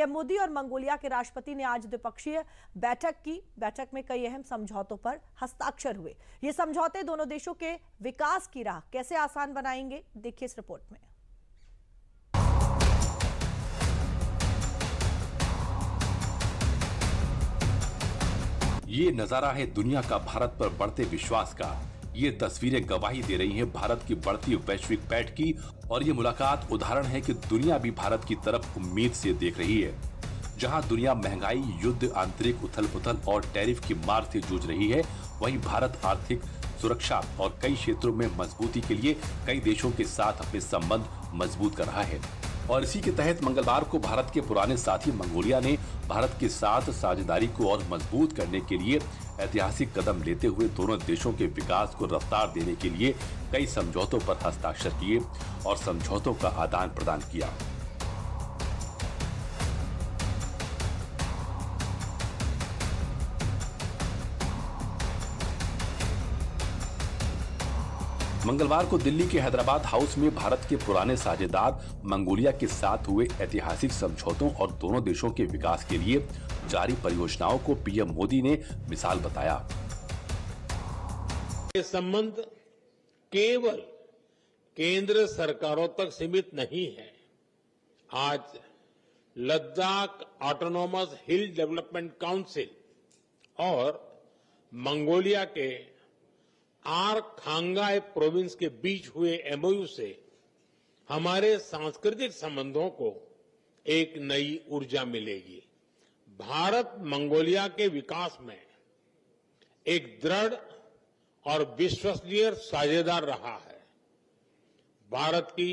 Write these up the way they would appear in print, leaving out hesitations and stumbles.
PM Modi और Mongolia के राष्ट्रपति ने आज द्विपक्षीय बैठक की। बैठक में कई अहम समझौतों पर हस्ताक्षर हुए। ये समझौते दोनों देशों के विकास की राह कैसे आसान बनाएंगे, देखिए इस रिपोर्ट में। ये नजारा है दुनिया का भारत पर बढ़ते विश्वास का। ये तस्वीरें गवाही दे रही हैं भारत की बढ़ती वैश्विक पैठ की, और ये मुलाकात उदाहरण है कि दुनिया भी भारत की तरफ उम्मीद से देख रही है। जहां दुनिया महंगाई, युद्ध, आंतरिक उथल-पुथल और टैरिफ की मार से जूझ रही है, वहीं भारत आर्थिक सुरक्षा और कई क्षेत्रों में मजबूती के लिए कई देशों के साथ अपने संबंध मजबूत कर रहा है। और इसी के तहत मंगलवार को भारत के पुराने साथी मंगोलिया ने भारत के साथ साझेदारी को और मजबूत करने के लिए ऐतिहासिक कदम लेते हुए दोनों देशों के विकास को रफ्तार देने के लिए कई समझौतों पर हस्ताक्षर किए और समझौतों का आदान प्रदान किया। मंगलवार को दिल्ली के हैदराबाद हाउस में भारत के पुराने साझेदार मंगोलिया के साथ हुए ऐतिहासिक समझौतों और दोनों देशों के विकास के लिए जारी परियोजनाओं को पीएम मोदी ने मिसाल बताया। ये संबंध केवल केंद्र सरकारों तक सीमित नहीं है। आज लद्दाख ऑटोनोमस हिल डेवलपमेंट काउंसिल और मंगोलिया के आरखांगाई प्रोविंस के बीच हुए एमओयू से हमारे सांस्कृतिक संबंधों को एक नई ऊर्जा मिलेगी। भारत मंगोलिया के विकास में एक दृढ़ और विश्वसनीय साझेदार रहा है। भारत की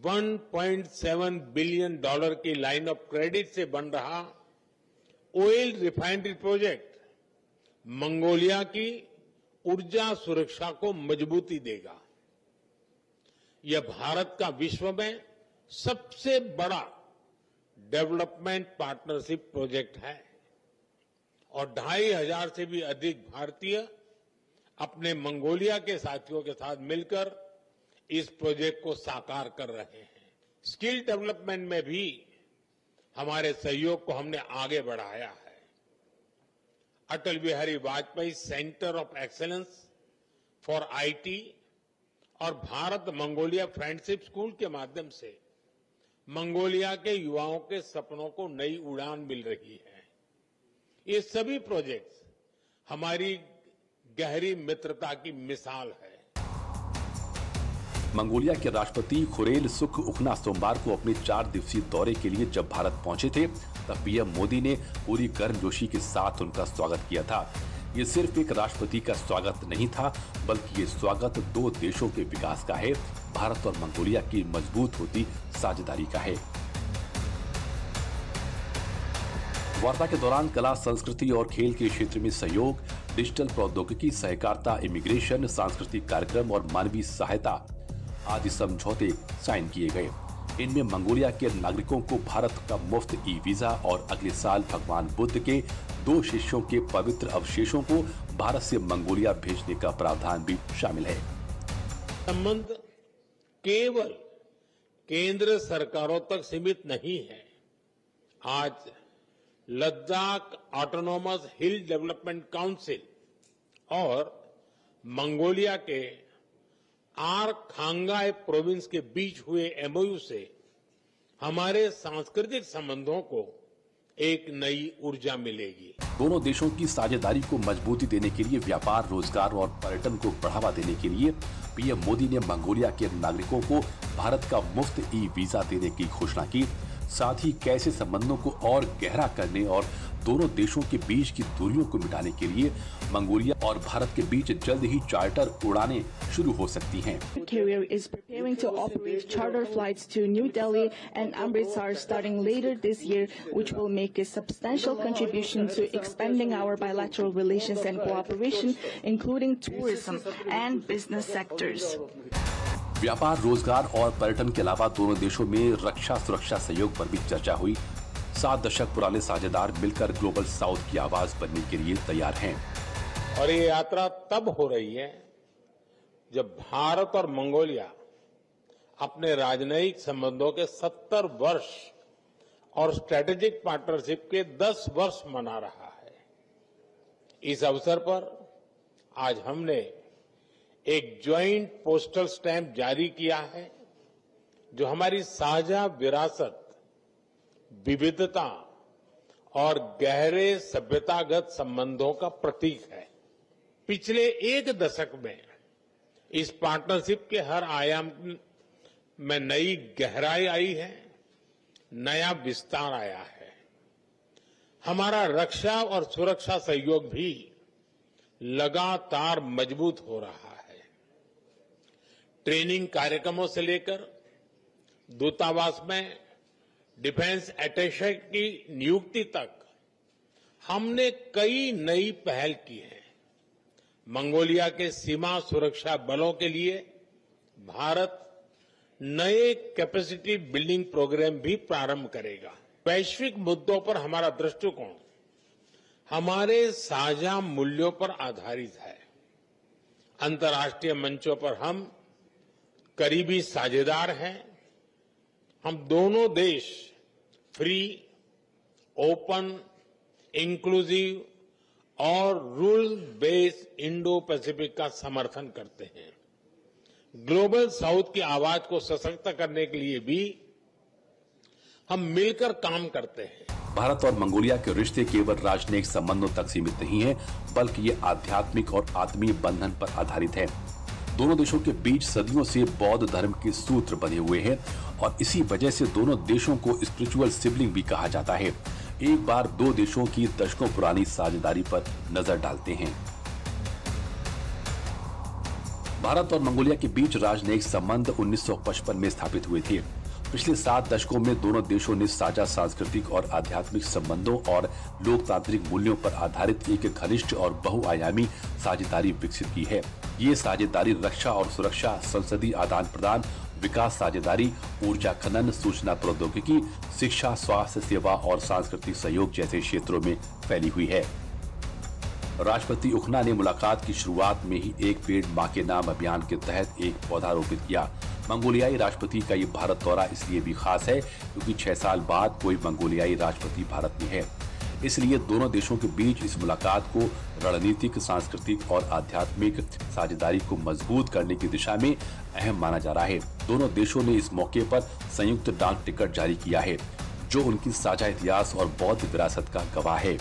$1.7 बिलियन की लाइन ऑफ क्रेडिट से बन रहा ऑयल रिफाइनरी प्रोजेक्ट मंगोलिया की ऊर्जा सुरक्षा को मजबूती देगा। यह भारत का विश्व में सबसे बड़ा डेवलपमेंट पार्टनरशिप प्रोजेक्ट है और 2500 से भी अधिक भारतीय अपने मंगोलिया के साथियों के साथ मिलकर इस प्रोजेक्ट को साकार कर रहे हैं। स्किल डेवलपमेंट में भी हमारे सहयोग को हमने आगे बढ़ाया है। Atal Bihari Vajpayee centre of excellence for IT और भारत मंगोलिया फ्रेंडशिप स्कूल के माध्यम से मंगोलिया के युवाओं के सपनों को नई उड़ान मिल रही है। ये सभी प्रोजेक्ट्स हमारी गहरी मित्रता की मिसाल है। मंगोलिया के राष्ट्रपति खुरेल सुखउखना सोमवार को अपने 4 दिवसीय दौरे के लिए जब भारत पहुंचे थे, तब पीएम मोदी ने पूरी गर्मजोशी के साथ उनका स्वागत किया था। ये सिर्फ एक राष्ट्रपति का स्वागत नहीं था, बल्कि ये स्वागत 2 देशों के विकास का है, भारत और मंगोलिया की मजबूत होती साझेदारी का है। वार्ता के दौरान कला, संस्कृति और खेल के क्षेत्र में सहयोग, डिजिटल प्रौद्योगिकी, सहकारिता, इमिग्रेशन, सांस्कृतिक कार्यक्रम और मानवीय सहायता आदि समझौते साइन किए गए। इनमें मंगोलिया के नागरिकों को भारत का मुफ्त ई वीजा और अगले साल भगवान बुद्ध के 2 शिष्यों के पवित्र अवशेषों को भारत से मंगोलिया भेजने का प्रावधान भी शामिल है। संबंध केवल केंद्र सरकारों तक सीमित नहीं है। आज लद्दाख ऑटोनोमस हिल डेवलपमेंट काउंसिल और मंगोलिया के आरखांगाई प्रोविंस के बीच हुए एमओयू से हमारे सांस्कृतिक संबंधों को एक नई ऊर्जा मिलेगी। दोनों देशों की साझेदारी को मजबूती देने के लिए व्यापार, रोजगार और पर्यटन को बढ़ावा देने के लिए पीएम मोदी ने मंगोलिया के नागरिकों को भारत का मुफ्त ई वीजा देने की घोषणा की। साथ ही कैसे संबंधों को और गहरा करने और दोनों देशों के बीच की दूरियों को मिटाने के लिए मंगोलिया और भारत के बीच जल्द ही चार्टर उड़ानें शुरू हो सकती हैं। Carrier is preparing to operate charter flights to New Delhi and Amritsar starting later this year, which will make a substantial contribution to expanding our bilateral relations and cooperation, including tourism and business sectors. व्यापार, रोजगार और पर्यटन के अलावा दोनों देशों में रक्षा सुरक्षा सहयोग पर भी चर्चा हुई। 7 दशक पुराने साझेदार मिलकर ग्लोबल साउथ की आवाज बनने के लिए तैयार हैं। और ये यात्रा तब हो रही है जब भारत और मंगोलिया अपने राजनयिक संबंधों के 70 वर्ष और स्ट्रेटेजिक पार्टनरशिप के 10 वर्ष मना रहा है। इस अवसर पर आज हमने एक ज्वाइंट पोस्टल स्टैंप जारी किया है, जो हमारी साझा विरासत, विविधता और गहरे सभ्यतागत संबंधों का प्रतीक है। पिछले एक दशक में इस पार्टनरशिप के हर आयाम में नई गहराई आई है, नया विस्तार आया है। हमारा रक्षा और सुरक्षा सहयोग भी लगातार मजबूत हो रहा है। ट्रेनिंग कार्यक्रमों से लेकर दूतावास में डिफेंस अटैचे की नियुक्ति तक हमने कई नई पहल की है। मंगोलिया के सीमा सुरक्षा बलों के लिए भारत नए कैपेसिटी बिल्डिंग प्रोग्राम भी प्रारंभ करेगा। वैश्विक मुद्दों पर हमारा दृष्टिकोण हमारे साझा मूल्यों पर आधारित है। अंतर्राष्ट्रीय मंचों पर हम करीबी साझेदार हैं। हम दोनों देश फ्री, ओपन, इंक्लूसिव और रूल बेस्ड इंडो पैसिफिक का समर्थन करते हैं। ग्लोबल साउथ की आवाज को सशक्त करने के लिए भी हम मिलकर काम करते हैं। भारत और मंगोलिया के रिश्ते केवल राजनयिक संबंधों तक सीमित नहीं है, बल्कि ये आध्यात्मिक और आत्मीय बंधन पर आधारित है। दोनों देशों के बीच सदियों से बौद्ध धर्म के सूत्र बने हुए हैं और इसी वजह से दोनों देशों को स्पिरिचुअल सिबलिंग भी कहा जाता है। एक बार दो देशों की दशकों पुरानी साझेदारी पर नजर डालते हैं। भारत और मंगोलिया के बीच राजनयिक संबंध 1955 में स्थापित हुए थे। पिछले 7 दशकों में दोनों देशों ने साझा सांस्कृतिक और आध्यात्मिक संबंधों और लोकतांत्रिक मूल्यों पर आधारित एक घनिष्ठ और बहुआयामी साझेदारी विकसित की है। ये साझेदारी रक्षा और सुरक्षा, संसदीय आदान प्रदान, विकास साझेदारी, ऊर्जा खनन, सूचना प्रौद्योगिकी, शिक्षा, स्वास्थ्य सेवा और सांस्कृतिक सहयोग जैसे क्षेत्रों में फैली हुई है। राष्ट्रपति उखना ने मुलाकात की शुरुआत में ही एक पेड़ मां के नाम अभियान के तहत एक पौधा रोपित किया। मंगोलियाई राष्ट्रपति का ये भारत दौरा इसलिए भी खास है क्योंकि 6 साल बाद कोई मंगोलियाई राष्ट्रपति भारत में है। इसलिए दोनों देशों के बीच इस मुलाकात को रणनीतिक, सांस्कृतिक और आध्यात्मिक साझेदारी को मजबूत करने की दिशा में अहम माना जा रहा है। दोनों देशों ने इस मौके पर संयुक्त डाक टिकट जारी किया है, जो उनकी साझा इतिहास और बौद्ध विरासत का गवाह है।